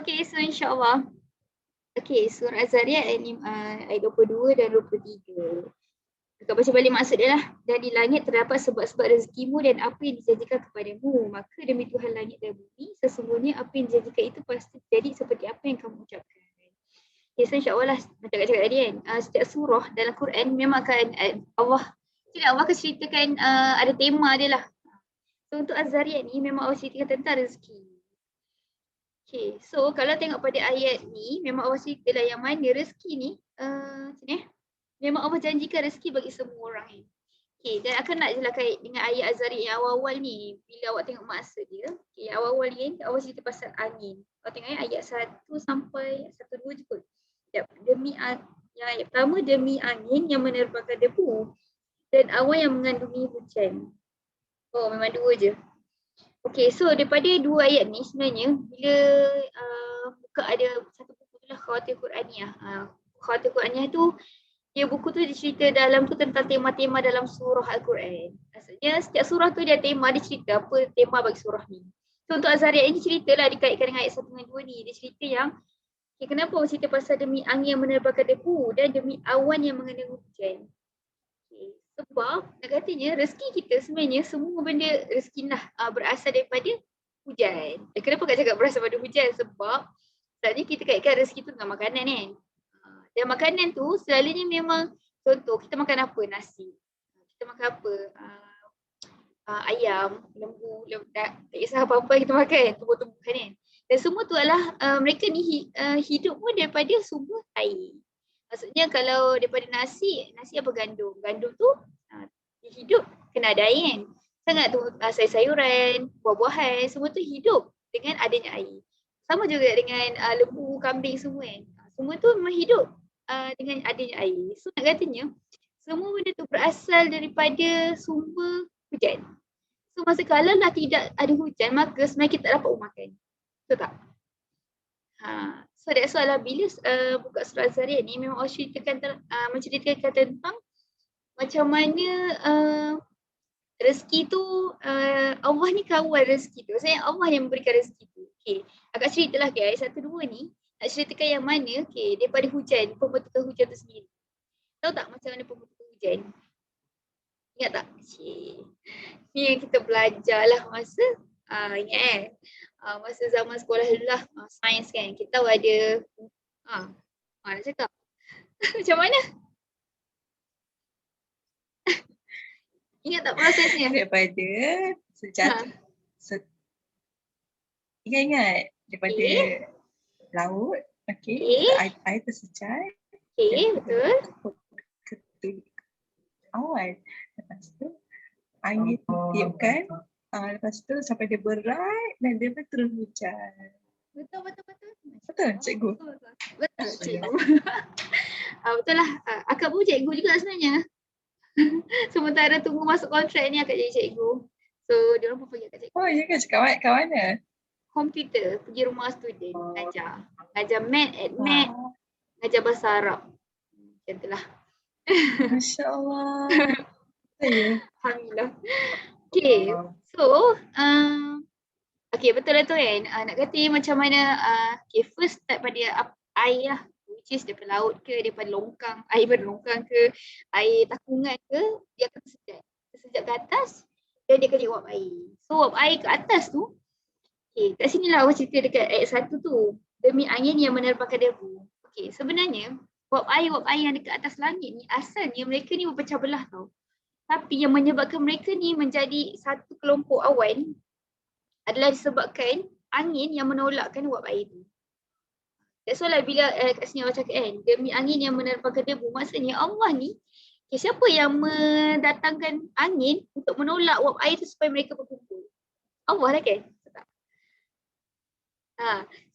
Okay, so insyaAllah. Okay, surah Az-Zariyat ayat 22 dan 23. Kakak baca balik maksud dia lah. Dan di langit terdapat sebab-sebab rezekimu dan apa yang dijanjikan kepadamu. Maka demi Tuhan langit dan bumi, sesungguhnya apa yang dijanjikan itu pasti jadi seperti apa yang kamu ucapkan. Okay, so insyaAllah lah, macam kakak cakap tadi kan, setiap surah dalam Quran memang akan Allah akan ceritakan ada tema dia lah. So untuk Az-Zariyat ni memang Allah ceritakan tentang rezeki. Okay, so kalau tengok pada ayat ni, memang Allah cerita lah yang mana rezeki ni, macam ni memang Allah janjikan rezeki bagi semua orang ni. Okay, dan akan nak je lah kait dengan ayat Az-Zariyat yang awal-awal ni. Bila awak tengok maksud dia, okay, awal-awal ni Allah cerita pasal angin. Awak tengok ayat 1 sampai 1-2 je kot. Demi yang ayat pertama, demi angin yang menerbangkan debu dan awan yang mengandungi hujan. Oh, memang dua je. Okay, so daripada dua ayat ni sebenarnya bila buka ada satu buku tu lah, Khawatir Quraniyah. Khawatir Quraniyah tu, dia buku tu dicerita dalam tu tentang tema-tema dalam surah Al-Quran. Maksudnya setiap surah tu dia tema, dia cerita apa tema bagi surah ni. So untuk Az-Zariyat ini ceritalah dikaitkan dengan ayat 1 dan 2 ni. Dia cerita yang okay, kenapa Allah cerita pasal demi angin yang menerbangkan debu dan demi awan yang mengandungi hujan. Okay. Sebab nak katanya rezeki kita sebenarnya semua benda rezeki lah berasal daripada hujan. Kenapa kak cakap berasal daripada hujan? Sebab sebenarnya kita kaitkan rezeki tu dengan makanan kan. Dan makanan tu selalunya memang, contoh kita makan apa? Nasi. Kita makan apa? Ayam, lembu, tak kisah apa-apa kita makan, tumbuh-tumbuhan kan. Dan semua tu adalah mereka ni hidup pun daripada sumber air. Maksudnya kalau daripada nasi apa gandum? Gandum tu hidup kena ada air kan. Sangat tu sayur-sayuran, buah-buahan, semua tu hidup dengan adanya air. Sama juga dengan lembu, kambing semua kan. Semua tu memang hidup dengan adanya air. So nak katanya semua benda tu berasal daripada sumber hujan. So masa kalau lah tidak ada hujan, maka sebenarnya kita tak dapat makan. Betul tak? So that's why lah bila buka surah Az-Zariyat ni memang Allah menceritakan tentang macam mana rezeki tu Allah ni kawal rezeki tu. Maksudnya Allah yang memberikan rezeki tu. Okay. Agak ceritalah okay, ayat 1-2 ni nak ceritakan yang mana okay, daripada hujan, pembentukan hujan tu sendiri. Tahu tak macam mana pembentukan hujan? Ingat tak? Ni yang kita belajar lah masa ingat masa zaman sekolah dulu lah, sains kan. Kita tahu ada nak cakap macam mana? Ingat tak prosesnya? Daripada sejatuh. Ingat daripada laut, air tersejar. Betul. Awan. Lepas tu angin tiupkan. Lepas tu sampai dia berat dan dia terus hujan. Betul. Betul, cikgu? Betul, cikgu. Betul lah. Akak pun cikgu juga sebenarnya. Sementara tunggu masuk kontrak ni akak jadi cikgu. So, dia orang pun pergi akak cikgu. Oh, ya kan? Kat mana? Komputer. Pergi rumah student. Ngajar. Ngajar math, admat. Ngajar bahasa Arab. Macam tu lah. Masya Allah. Alhamdulillah. Okay. So, okay, betul lah tu kan. Nak kata macam mana, okay, first start pada air lah. Which is daripada laut ke, daripada longkang, air daripada longkang ke, air takungan ke, dia akan tersejat ke atas dan dia akan jadi wap air. So wap air ke atas tu, okay, kat sini lah awak cerita dekat ayat 1 tu, demi angin yang menerbangkan debu. Okay, sebenarnya wap air yang dekat atas langit ni, asalnya mereka ni berpecah belah tau. Tapi yang menyebabkan mereka ni menjadi satu kelompok awan adalah disebabkan angin yang menolakkan wap air tu. That's why bila kat sini Allah cakap kan, demi angin yang menerbangkan debu, maksudnya Allah ni, siapa yang mendatangkan angin untuk menolak wap air tu supaya mereka berkumpul? Allah lah kan?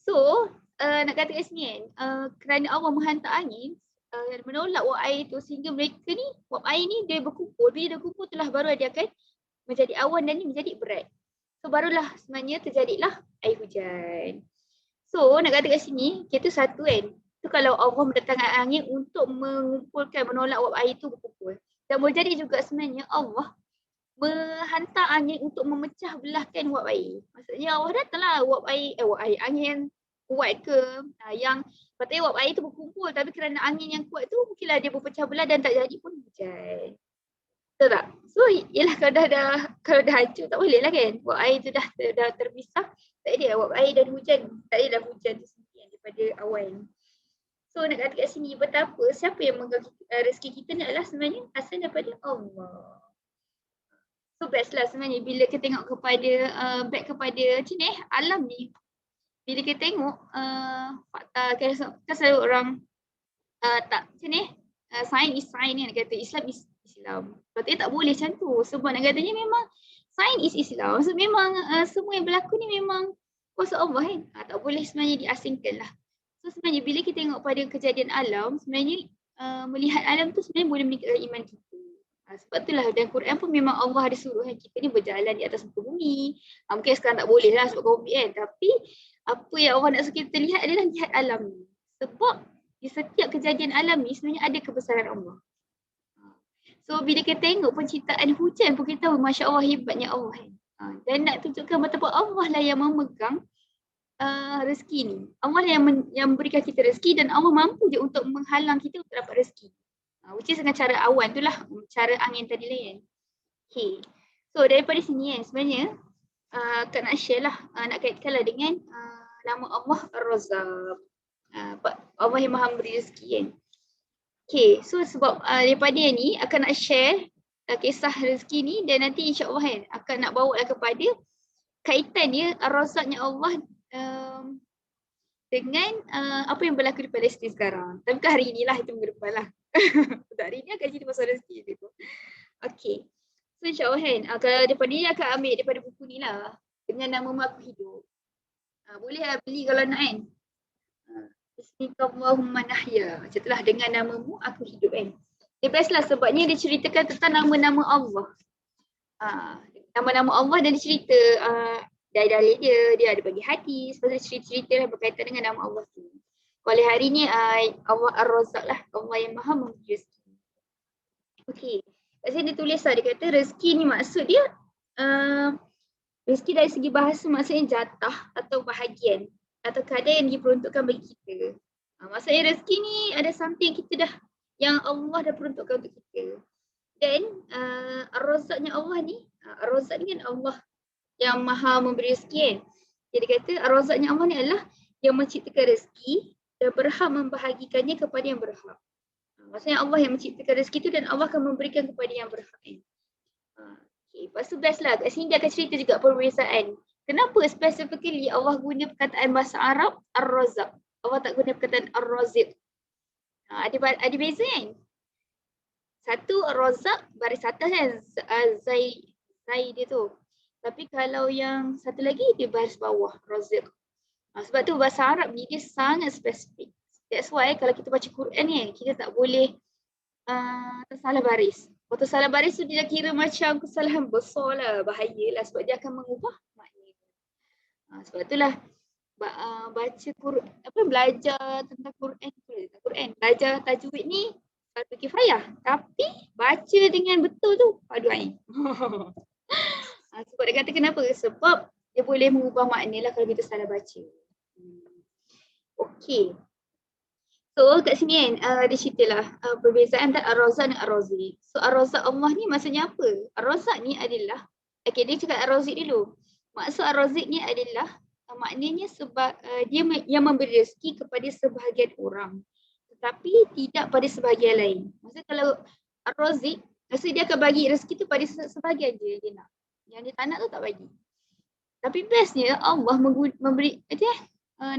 So, nak kata kat sini kan, kerana Allah menghantar angin, menolak wap air tu sehingga mereka ni, wap air ni dia berkumpul. Bila dia berkumpul itulah baru dia akan menjadi awan dan ni menjadi berat. So barulah sebenarnya terjadilah air hujan. So nak kata kat sini, kita satu kan. Tu kalau Allah mendatangkan angin untuk mengumpulkan, menolak wap air tu berkumpul. Dan boleh jadi juga sebenarnya Allah menghantar angin untuk memecah belahkan wap air. Maksudnya Allah datanglah angin kuat ke, yang patutnya wap air tu berkumpul tapi kerana angin yang kuat tu mungkinlah dia berpecah belah dan tak jadi pun hujan. Betul tak? So yelah kalau dah hancur tak boleh lah kan. Wap air tu dah terpisah. Tak ada wap air dan hujan. Tak ada dah hujan tu sendiri daripada awan. So nak kata kat sini betapa siapa yang rezeki kita ni adalah sebenarnya asal daripada Allah. So best lah sebenarnya bila kita tengok kepada back kepada macam ni alam ni. Bila kita tengok fakta kan selalu orang tak macam ni sains is sains ni nak kata Islam is Islam. Patutnya tak boleh macam tu sebab nak katanya memang sains is Islam. Maksud memang semua yang berlaku ni memang kuasa Allah kan. Tak boleh sebenarnya diasingkan lah. So sebenarnya bila kita tengok pada kejadian alam sebenarnya melihat alam tu sebenarnya boleh meningkatkan iman kita. Sebab itulah dalam Quran pun memang Allah ada suruh kan kita ni berjalan di atas muka bumi. Mungkin sekarang tak boleh lah sebab COVID kan. Tapi apa yang Allah nak suruh kita lihat adalah lihat alam ni. Sebab di setiap kejadian alam ni sebenarnya ada kebesaran Allah. So bila kita tengok penciptaan hujan pun kita tahu Masya Allah hebatnya Allah kan. Dan nak tunjukkan betapa Allah lah yang memegang rezeki ni. Allah lah yang memberikan kita rezeki dan Allah mampu je untuk menghalang kita untuk dapat rezeki. Which is dengan cara awan tu lah, cara angin tadi lain. Okay. So daripada sini kan sebenarnya Kak nak share lah, nak kaitkan lah dengan nama Allah Ar-Razzaq. Allah yang maha memberi rezeki kan. Okay, so sebab daripada ni akan nak share kisah rezeki ni dan nanti insyaAllah kan akan nak bawa lah kepada kaitan dia Ar-Razzaqnya Allah dengan apa yang berlaku di Palestin sekarang. Tapi hari inilah itu minggu depan lah. Untuk hari ni akan cerita pasal rezeki tu. Okay. So insyaAllah kan, kalau daripada ni akan ambil daripada buku ni lah. Dengan nama Aku Hidup. Boleh lah beli kalau nak kan. Bismillahirrahmanirrahim nahya. Macam itulah dengan namamu aku hidup kan. Dia best lah sebabnya dia ceritakan tentang nama-nama Allah. Nama-nama Allah dan dia cerita dari dalil dia ada bagi hadis. Lepas tu cerita-cerita lah berkaitan dengan nama Allah tu. Oleh hari ni Allah Ar-Razzaq lah. Allah yang maha memberi rezeki. Okay. Kat sini dia tulis lah, dia kata rezeki ni maksud dia rezeki dari segi bahasa maksudnya jatah atau bahagian atau keadaan yang diperuntukkan bagi kita. Maksudnya rezeki ni ada something kita dah yang Allah dah peruntukkan untuk kita. Dan Ar-Razzaqnya Allah ni, Ar-Razzaq ni kan Allah yang maha memberi rezeki kan. Jadi kata Ar-Razzaqnya Allah ni adalah yang menciptakan rezeki dan berhak membahagikannya kepada yang berhak. Maksudnya Allah yang menciptakan rezeki tu dan Allah akan memberikan kepada yang berhak. Okay. Lepas tu best lah. Kat sini dia akan cerita juga perbezaan. Kenapa specifically Allah guna perkataan bahasa Arab Ar-Razzaq. Allah tak guna perkataan Ar-Razziq. Ada beza kan? Satu Ar-Razzaq baris atas kan. Zai dia tu. Tapi kalau yang satu lagi dia baris bawah Razziq. Sebab tu bahasa Arab ni dia sangat spesifik. That's why kalau kita baca Quran ni kita tak boleh tersalah baris. Kalau tersalah baris tu dia kira macam kesalahan besar lah, bahaya lah sebab dia akan mengubah makna. Sebab itulah baca Quran, belajar tentang Quran, belajar tajwid ni fardu kifayah. Tapi baca dengan betul tu fardu ain. Sebab dia kata kenapa? Sebab dia boleh mengubah makna lah kalau kita salah baca. Okay. So kat sini kan dia ceritalah perbezaan antara Ar-Razzaq dan Ar-Razziq. So Ar-Razzaq Allah ni maksudnya apa? Ar-Razzaq ni adalah, okay dia cakap Ar-Razziq dulu. Maksud Ar-Razziq ni adalah maknanya sebab dia yang memberi rezeki kepada sebahagian orang. Tetapi tidak pada sebahagian lain. Maksudnya kalau Ar-Razziq, maksudnya dia akan bagi rezeki tu pada sebahagian je dia nak. Yang dia tak nak tu tak bagi. Tapi bestnya Allah memberi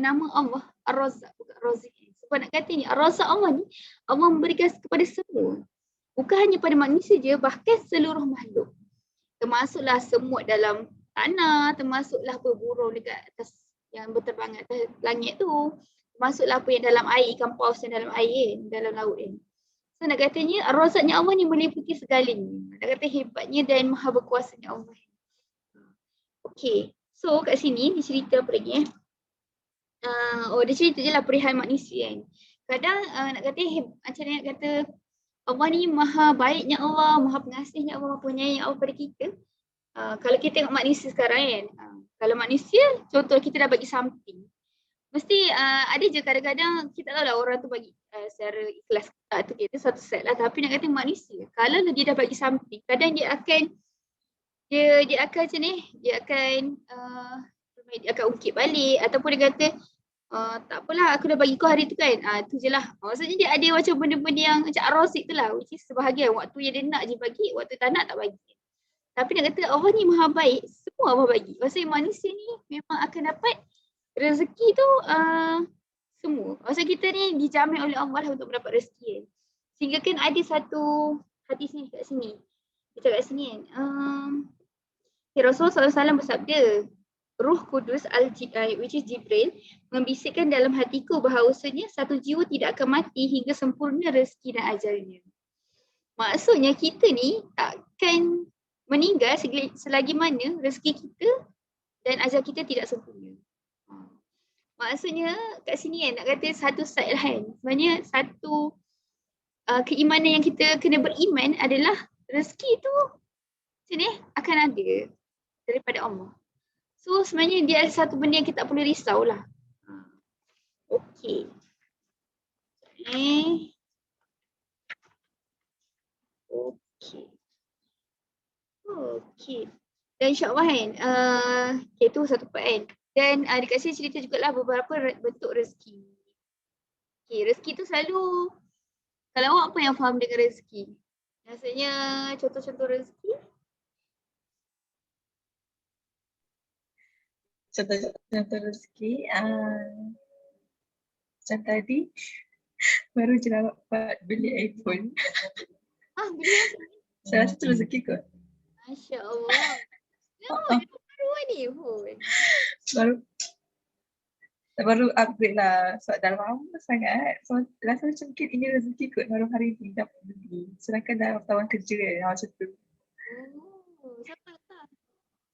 nama Allah Ar-Razzaq bukan Ar-Razziq. Sebab nak kata ni Ar-Razzaq Allah ni Allah memberikan kepada semua. Bukan hanya pada manusia je, bahkan seluruh makhluk. Termasuklah semut dalam tanah, termasuklah berburung dekat atas yang berterbang atas langit tu. Termasuklah apa yang dalam air, ikan paus yang dalam air, dalam laut ni. So nak katanya Ar-Razzaqnya Allah ni meliputi segalanya. Nak kata hebatnya dan maha berkuasanya Allah. Okay, so kat sini dia cerita apa lagi dia cerita je lah perihal manusia kan. Kadang nak kata macam nak kata Allah ni maha baiknya Allah, maha pengasihnya Allah, maha penyayang Allah pada kita. Kalau kita tengok manusia sekarang kan, kalau manusia contoh kita dah bagi something. Mesti ada je kadang-kadang kita tahu lah orang tu bagi secara ikhlas tu kita satu set lah, tapi nak kata manusia kalau dia dah bagi something kadang dia akan macam ni, dia akan ungkit balik ataupun dia kata tak apalah aku dah bagi kau hari tu kan, tu je lah. Maksudnya dia ada macam benda-benda yang macam arosik tu lah, which is sebahagian waktu yang dia nak je bagi, waktu tak nak tak bagi. Tapi nak kata Allah ni maha baik, semua Allah bagi. Maksudnya manusia ni memang akan dapat rezeki tu semua. Maksudnya kita ni dijamin oleh Allah lah untuk mendapat rezeki kan. Sehingga kan ada satu hadis ni kat sini. Kita kat sini kan. Rasulullah SAW bersabda, Ruh Kudus which is Jibril membisikkan dalam hatiku bahawasanya satu jiwa tidak akan mati hingga sempurna rezeki dan ajalnya. Maksudnya kita ni takkan meninggal selagi mana rezeki kita dan ajal kita tidak sempurna. Maksudnya kat sini kan nak kata satu side lah kan. Sebenarnya satu keimanan yang kita kena beriman adalah rezeki tu sini akan ada daripada Allah. So sebenarnya dia ada satu benda yang kita tak perlu risau lah. Okey. Okey. Dan insyaAllah kan, okay, tu satu part kan. Dan dekat sini cerita jugalah beberapa bentuk rezeki. Okay, rezeki tu selalu, kalau awak apa yang faham dengan rezeki? Maksudnya contoh-contoh rezeki? Contoh rezeki, macam tadi baru je dapat beli iPhone. Beli iPhone? Saya rasa tu rezeki kot. Masya Allah. Baru ni pun. Baru upgrade lah. Sebab dah lama sangat. So rasa macam mungkin ini rezeki kot baru hari ni dapat beli. Sedangkan dah tahun kerja kan macam tu. Siapa tak?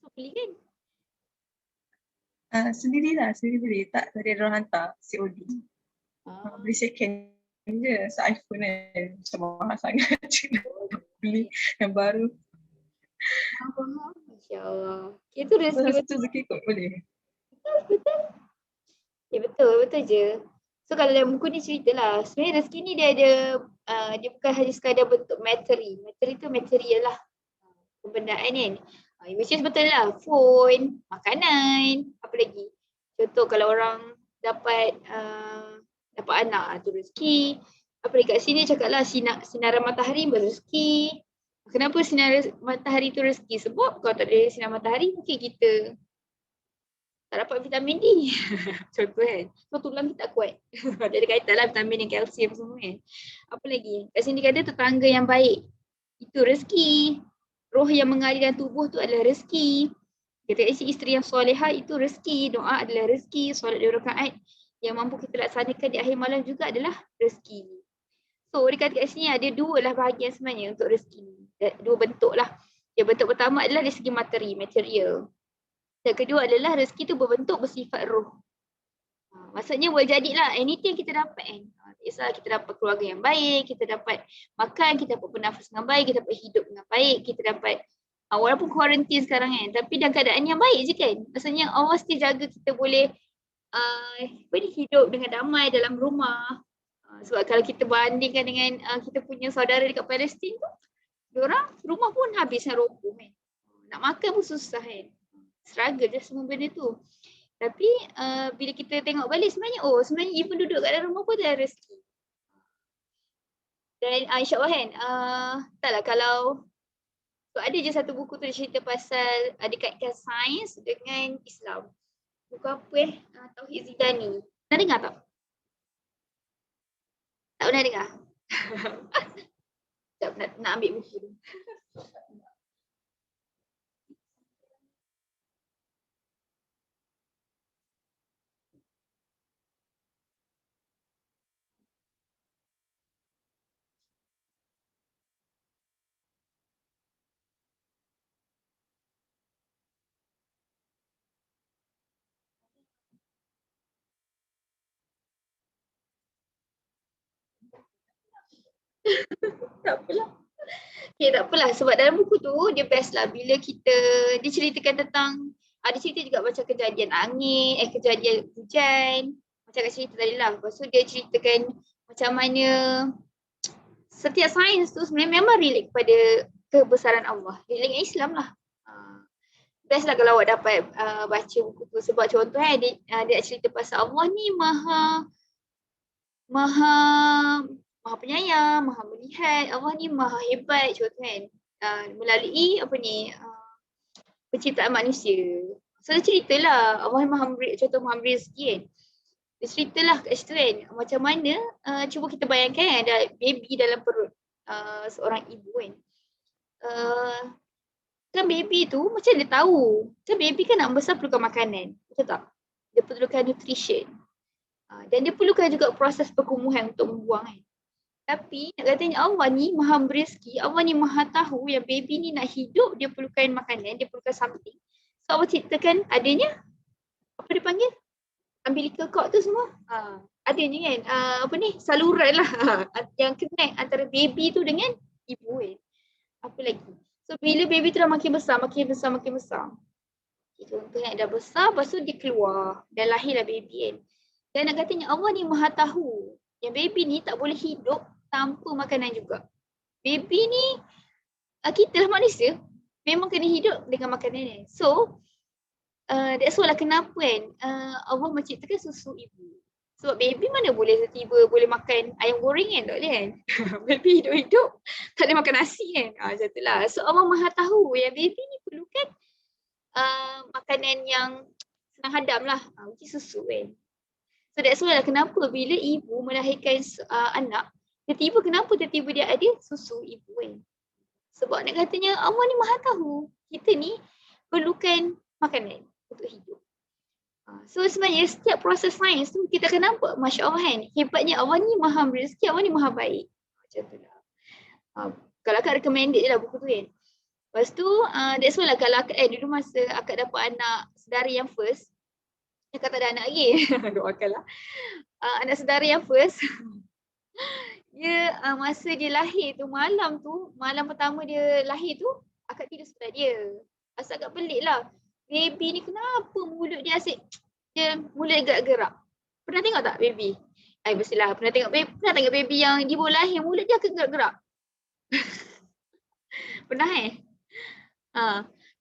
So beli kan? Sendiri beli. Tak dari orang hantar COD. Beli second je. So iPhone kan macam mahal sangat. Beli yang baru. InsyaAllah. Itu rezeki kot boleh. Betul. Ya betul je. So kalau dalam buku ni ceritalah, sebenarnya rezeki ni dia ada, dia bukan hanya sekadar bentuk materi. Materi tu material lah. Pembendaan kan. Which is betul lah. Phone, makanan, apa lagi. Contoh kalau orang dapat anak tu rezeki. Apa lagi kat sini cakap lah sinaran matahari berrezeki. Kenapa sinar matahari tu rezeki? Sebab kalau tak ada sinar matahari mungkin kita tak dapat vitamin D. Contoh kan. So tulang kita tak kuat. Jadi kaitan lah vitamin dan kalsium semua kan. Apa lagi? Kat sini kata tetangga yang baik. Itu rezeki. Roh yang mengalir dalam tubuh tu adalah rezeki. Kata isteri yang solehah itu rezeki. Doa adalah rezeki. Solat 2 rakaat yang mampu kita laksanakan di akhir malam juga adalah rezeki. So dia kata kat sini ada dua lah bahagian sebenarnya untuk rezeki ni. Dua bentuk lah. Yang bentuk pertama adalah dari segi materi, material. Dan kedua adalah rezeki tu berbentuk bersifat roh. Maksudnya boleh jadilah anything kita dapat kan. Kisah kita dapat keluarga yang baik, kita dapat makan, kita dapat bernafas dengan baik, kita dapat hidup dengan baik, kita dapat walaupun kuarantin sekarang kan, tapi dalam keadaan yang baik je kan. Maksudnya Allah still jaga kita boleh hidup dengan damai dalam rumah. Sebab kalau kita bandingkan dengan kita punya saudara dekat Palestin tu, diorang rumah pun habis yang roboh kan. Nak makan pun susah kan. Struggle je semua benda tu. Tapi bila kita tengok balik sebenarnya even duduk kat dalam rumah pun ada rezeki. Dan insyaAllah kan, taklah kalau ada je satu buku tu dia cerita pasal dikaitkan sains dengan Islam. Buku apa Tauhid Zidani. Pernah dengar tak? Tak pernah dengar? Tak nak ambil buku tu. Tak apalah. Okay, tak apalah. Sebab dalam buku tu dia best lah bila dia ceritakan tentang, dia cerita juga macam kejadian angin, kejadian hujan. Macam kat cerita tadi lah. Lepas tu dia ceritakan macam mana setiap sains tu sebenarnya memang relate kepada kebesaran Allah. Relate dengan Islam lah. Best lah kalau awak dapat baca buku tu. Sebab contoh dia cerita pasal Allah ni maha penyayang, maha melihat. Allah ni maha hebat contoh kan. Melalui penciptaan manusia. So dia ceritalah Allah maha memberi rezeki kan. Dia ceritalah kat situ kan macam mana cuba kita bayangkan ada baby dalam perut seorang ibu kan. Kan baby tu macam dia tahu. Macam baby kan nak besar perlukan makanan. Betul tak? Dia perlukan nutrition. Dan dia perlukan juga proses perkumuhan untuk membuang kan. Tapi nak katanya Allah ni maha berezeki, Allah ni maha tahu yang baby ni nak hidup dia perlukan makanan, dia perlukan something. So Allah ciptakan adanya, apa dia panggil? Umbilical cord tu semua. Adanya kan, saluran lah yang connect antara baby tu dengan ibu kan. Apa lagi? So bila baby tu dah makin besar. Contohnya dah besar, lepas tu dia keluar. Dah lahirlah baby kan. Dan nak katanya Allah ni maha tahu yang baby ni tak boleh hidup tanpa makanan juga. Baby ni, kita lah manusia, memang kena hidup dengan makanan ni. So, that's why lah kenapa kan Allah menciptakan susu ibu. Sebab baby mana boleh tiba-tiba boleh makan ayam goreng kan, tak boleh kan. Baby hidup-hidup, tak boleh makan nasi kan. Macam tu lah. So Allah maha tahu yang baby ni perlukan makanan yang senang hadam lah, which is susu kan. So that's why lah kenapa bila ibu melahirkan anak, tiba-tiba dia ada susu ibu kan. Sebab nak katanya Allah ni maha tahu kita ni perlukan makanan untuk hidup. So sebenarnya setiap proses sains tu kita akan nampak Masya Allah kan. Hebatnya Allah ni maha berezeki, Allah ni maha baik. Macam tu lah. Kalau akak recommended je lah buku tu kan. Lepas tu that's why lah kalau akak dulu masa akak dapat anak saudara yang first, akak tak ada anak lagi. Doakan lah. Anak saudara yang first, dia masa dia lahir tu, malam pertama dia lahir tu, akak tidur sebelah dia. Asal agak pelik lah. Baby ni kenapa mulut dia asyik, dia mulut gerak-gerak. Pernah tengok tak baby? Mestilah pernah tengok baby yang dia baru lahir, mulut dia akan gerak-gerak. Pernah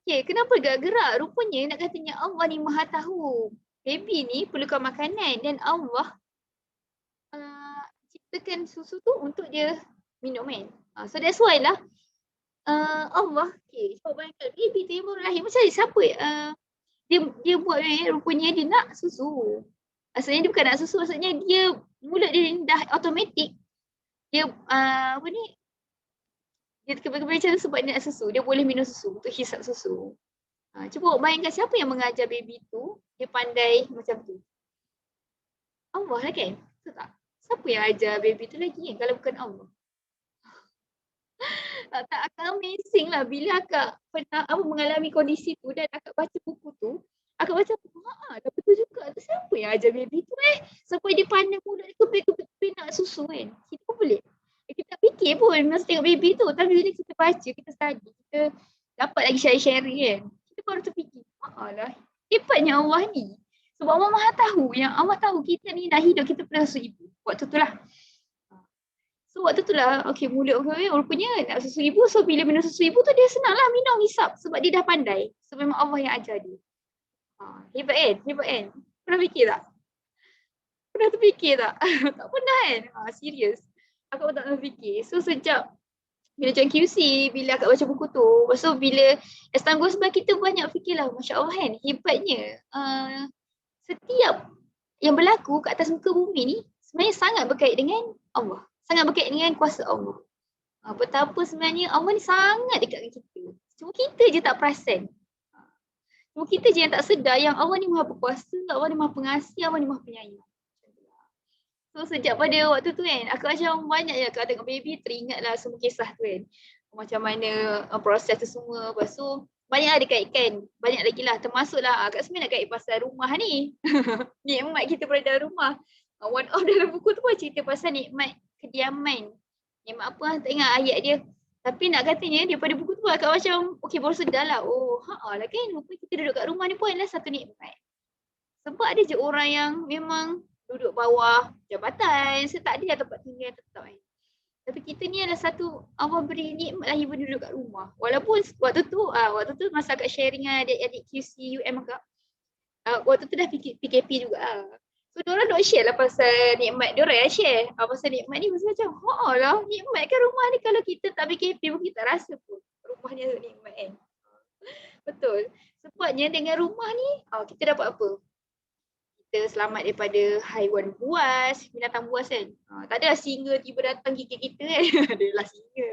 Okay, kenapa gerak-gerak? Rupanya nak katanya Allah ni maha tahu. Baby ni perlukan makanan dan Allah ciptakan susu tu untuk dia minum kan. So that's why lah Allah, cuba bayangkan baby tu baru lahir macam ni siapa dia buat rupanya dia nak susu. Asalnya dia bukan nak susu, maksudnya dia mulut dia dah automatik. Dia dia kebal-kebal macam tu sebab dia nak susu. Dia boleh minum susu untuk hisap susu. Cuba bayangkan siapa yang mengajar baby tu dia pandai macam tu. Allah lah kan? Betul tak? Siapa yang ajar baby tu lagi kan kalau bukan Allah? Tak akan amazing lah bila akak pernah mengalami kondisi tu dan akak baca buku tu, akak baca dah betul juga tu, siapa yang ajar baby tu sampai dia pandai mulut dia kepil nak susu kan. Kita pun boleh. Kita tak fikir pun masa tengok baby tu, tapi bila kita baca, kita study, kita dapat lagi sharing kan. Kita baru terfikir, lah hebatnya Allah ni. Sebab Allah maha tahu, yang Allah tahu kita ni nak hidup, kita pernah susu ibu. Waktu tu lah. So waktu tu lah, mulut rupanya nak susu ibu. So bila minum susu ibu tu dia senang lah minum, hisap. Sebab dia dah pandai. So memang Allah yang ajar dia. Hebat kan? Pernah fikir tak? Pernah terfikir tak? Tak pernah kan? Serius. Aku tak pernah fikir. So sejak bila join QC, bila akak baca buku tu, lepas tu bila as time goes by, kita banyak fikirlah, Masya Allah kan, hebatnya setiap yang berlaku kat atas muka bumi ni sebenarnya sangat berkait dengan Allah. Sangat berkait dengan kuasa Allah. Betapa sebenarnya Allah ni sangat dekat dengan kita. Cuma kita je tak perasan. Cuma kita je yang tak sedar yang Allah ni maha berkuasa, Allah ni maha pengasih, Allah ni maha penyayang. So sejak pada waktu tu kan, aku macam banyak je kalau tengok baby teringatlah semua kisah tu kan. Macam mana proses tu semua. Lepas tu banyak lah dikaitkan. Banyak lagi lah. Termasuklah akak sebenarnya nak kait pasal rumah ni. Nikmat kita berada dalam rumah. One of dalam buku tu pun cerita pasal nikmat kediaman. Nikmat apa tak ingat ayat dia. Tapi nak katanya daripada buku tu akak macam baru sedar lah. Lah kan. Rupanya kita duduk kat rumah ni pun adalah satu nikmat. Sebab ada je orang yang memang duduk bawah jabatan, so tak ada tempat tinggal tetap kan. Tapi kita ni adalah satu Allah beri nikmat lahir berduduk kat rumah. Walaupun waktu tu masa agak sharing dengan adik-adik QC UM agak, waktu tu dah PKP juga lah. So diorang duk share lah pasal nikmat, diorang yang share pasal nikmat ni, macam lah nikmat kan rumah ni, kalau kita tak PKP pun kita rasa pun rumah ni nikmat kan. Betul. Sebabnya dengan rumah ni kita dapat apa? Kita selamat daripada haiwan buas, binatang buas kan. Tak adalah singa tiba datang gigit kita kan. Adalah singa.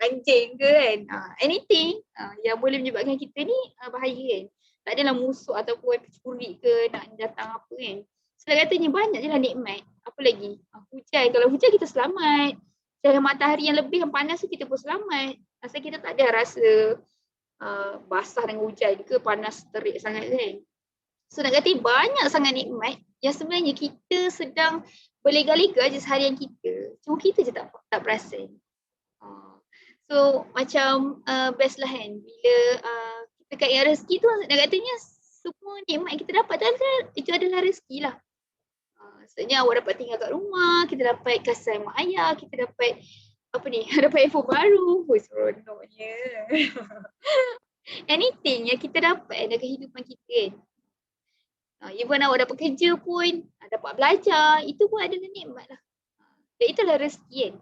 Anjing ke kan. Anything yang boleh menyebabkan kita ni bahaya kan. Tak adalah musuh ataupun pencuri ke nak datang apa kan. Sebab katanya banyak je lah nikmat. Apa lagi? Hujan. Kalau hujan kita selamat. Cahaya matahari yang lebih yang panas tu kita pun selamat. Asal kita tak ada rasa basah dengan hujan ke panas terik sangat kan. So nak kata banyak sangat nikmat yang sebenarnya kita sedang berlega-lega je seharian kita. Cuma kita je tak perasan. So macam best lah kan bila kita kat yang rezeki tu, nak katanya semua nikmat yang kita dapat itu adalah rezeki lah. Maksudnya awak dapat tinggal kat rumah, kita dapat kasih mak ayah, kita dapat dapat iPhone baru. Seronoknya. Anything yang kita dapat dalam kehidupan kita kan. Even awak dapat kerja pun, dapat belajar, itu pun adalah nikmat lah. Dan itulah rezeki kan.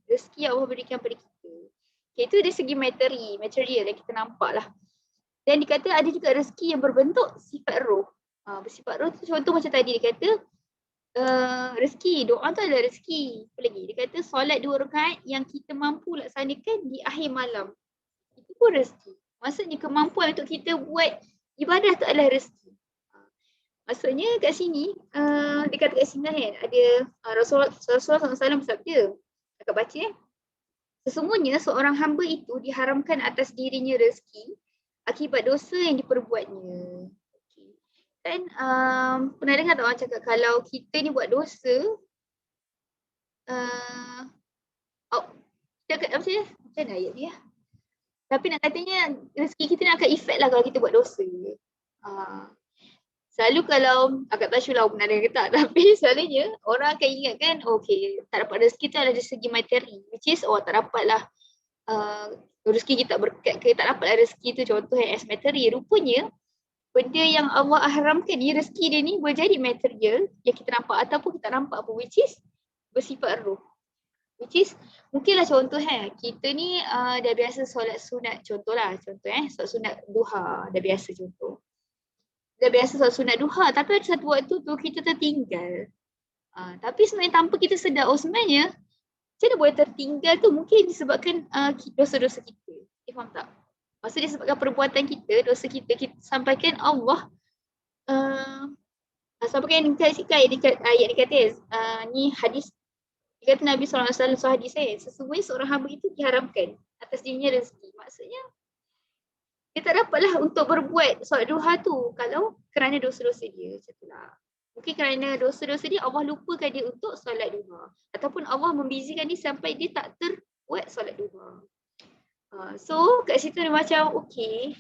Rezeki yang Allah berikan pada kita. Okay, itu dari segi material yang kita nampak lah. Dan dikata ada juga rezeki yang berbentuk sifat roh. Bersifat roh tu contoh macam tadi dia kata, rezeki, doa tu adalah rezeki. Apa lagi? Dia kata solat 2 rakaat yang kita mampu laksanakan di akhir malam. Itu pun rezeki. Maksudnya kemampuan untuk kita buat ibadah tu adalah rezeki. Maksudnya kat sini, dia kata kat sini kan, ada Rasulullah SAW bersabda, kakak baca sesungguhnya seorang hamba itu diharamkan atas dirinya rezeki akibat dosa yang diperbuatnya. Okay. Dan pernah dengar tak orang cakap kalau kita ni buat dosa, macam mana ayat dia? Tapi nak katanya rezeki kita ni akan efek lah kalau kita buat dosa. Selalu kalau, agak tak sure lah pernah dengar ke tak, tapi selalunya orang akan ingatkan, okay, tak dapat rezeki tu adalah dari segi materi, which is, tak dapat lah rezeki kita berkat ke, tak dapat lah rezeki tu contoh as materi. Rupanya, benda yang Allah haramkan ni, rezeki dia ni boleh jadi material yang kita nampak ataupun kita nampak apa, which is bersifat roh. Which is, mungkinlah contoh kita ni dah biasa solat sunat, contoh solat sunat duha, dah biasa contoh. Dah biasa solat sunat duha, tapi ada satu waktu tu kita tertinggal. Tapi sebenarnya tanpa kita sedar, sebenarnya macam mana boleh tertinggal tu mungkin disebabkan dosa-dosa kita. Faham tak? Maksudnya disebabkan perbuatan kita, dosa kita sampaikan Allah sampaikan ayat dia kata ni hadis, dia kata Nabi SAW hadis sesungguhnya seorang hamba itu diharamkan atas dirinya rezeki. Maksudnya dia tak dapatlah untuk berbuat solat duha tu kalau kerana dosa-dosa dia. Macam tu lah. Mungkin kerana dosa-dosa dia Allah lupakan dia untuk solat duha. Ataupun Allah membizikan dia sampai dia tak terbuat solat duha. So kat situ dia macam okay.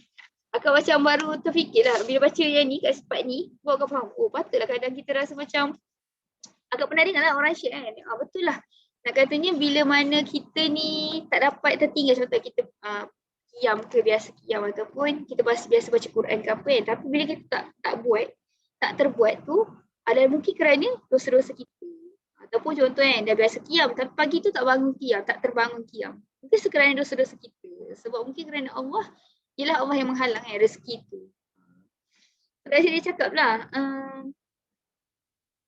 Akak macam baru terfikirlah bila baca yang ni kat sifat ni. Buat kau faham. Patutlah kadang kita rasa macam, akak pernah dengar lah orang share kan. Betul lah. Nak katanya bila mana kita ni tak dapat tertinggal, contoh kita qiyam ke, biasa qiyam ataupun kita biasa baca Quran ke apa kan, tapi bila kita tak terbuat tu adalah mungkin kerana dosa-dosa kita. Ataupun contoh dah biasa qiyam tapi pagi tu tak bangun qiyam, tak terbangun qiyam. Mungkin sekerana dosa-dosa kita. Sebab mungkin kerana Allah, ialah Allah yang menghalang rezeki tu. Tadi dia cakap lah,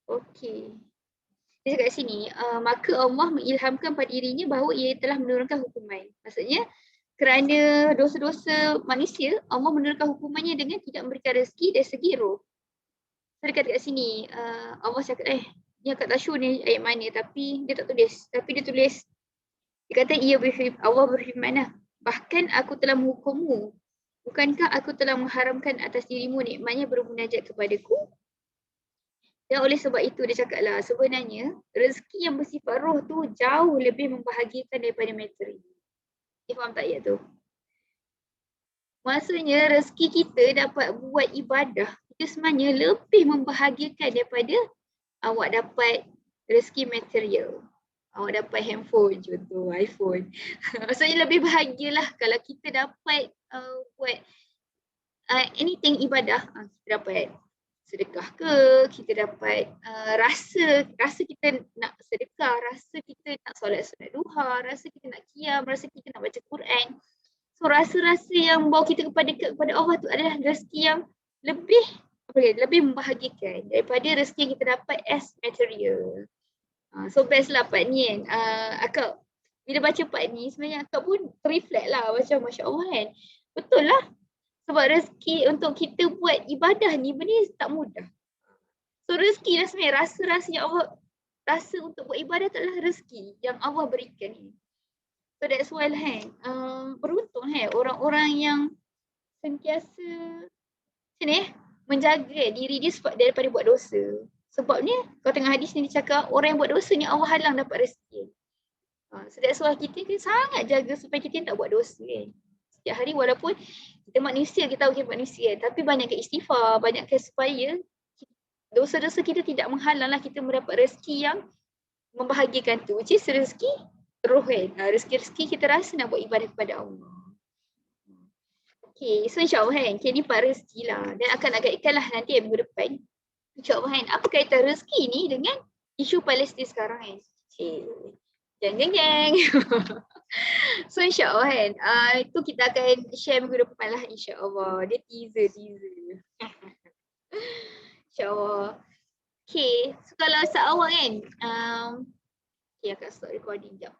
okay. Dia cakap kat sini, maka Allah mengilhamkan pada dirinya bahawa ia telah menurunkan hukuman. Maksudnya, kerana dosa-dosa manusia, Allah menurunkan hukumannya dengan tidak memberikan rezeki dari segi roh. So dia kata kat sini, Allah cakap, ni akak tak sure ni ayat mana, tapi dia tak tulis. Tapi dia tulis, dia kata, Allah berfirman lah, bahkan aku telah menghukummu. Bukankah aku telah mengharamkan atas dirimu nikmatnya bermunajat kepadaku? Dan oleh sebab itu dia cakap lah, sebenarnya rezeki yang bersifat roh tu jauh lebih membahagiakan daripada materi. Faham tak ayat tu? Maksudnya rezeki kita dapat buat ibadah itu sebenarnya lebih membahagiakan daripada awak dapat rezeki material. Awak dapat handphone contoh, iPhone. Maksudnya lebih bahagialah kalau kita dapat buat anything ibadah. Kita dapat sedekah ke, kita dapat rasa kita nak sedekah, rasa kita nak solat sunat duha, rasa kita nak qiyam, rasa kita nak baca Quran. So rasa-rasa yang bawa kita kepada Allah tu adalah rezeki yang lebih membahagikan daripada rezeki yang kita dapat as material. So best lah part ni kan. Akak bila baca part ni sebenarnya akak pun reflect lah macam Masya Allah kan. Betul lah. Sebab rezeki untuk kita buat ibadah ni benda tak mudah. So rezeki lah sebenarnya rasa-rasa yang Allah rasa untuk buat ibadah tu adalah rezeki yang Allah berikan ni. So that's why lah kan. Beruntung orang-orang yang sentiasa macam ni menjaga diri dia daripada buat dosa. Sebabnya kalau tengah hadis ni dia cakap orang yang buat dosa ni Allah halang dapat rezeki. So that's why kita kan sangat jaga supaya kita tak buat dosa kan. Setiap hari walaupun kita manusia, kita tahu kita manusia kan, tapi banyakkan istighfar, banyakkan supaya dosa-dosa kita tidak menghalanglah kita mendapat rezeki yang membahagikan tu. Which is rezeki roh kan. Rezeki-rezeki kita rasa nak buat ibadah kepada Allah. Okay, so insyaAllah kan, ni part rezeki lah. Dan akan agak lah nanti minggu depan. InsyaAllah kan, apa kaitan rezeki ni dengan isu Palestin sekarang kan? Jeng. So insyaAllah kan, itu kita akan share minggu depan lah insyaAllah. Dia teaser. InsyaAllah. Okay, so kalau awak kan, okay, akak stop recording jap.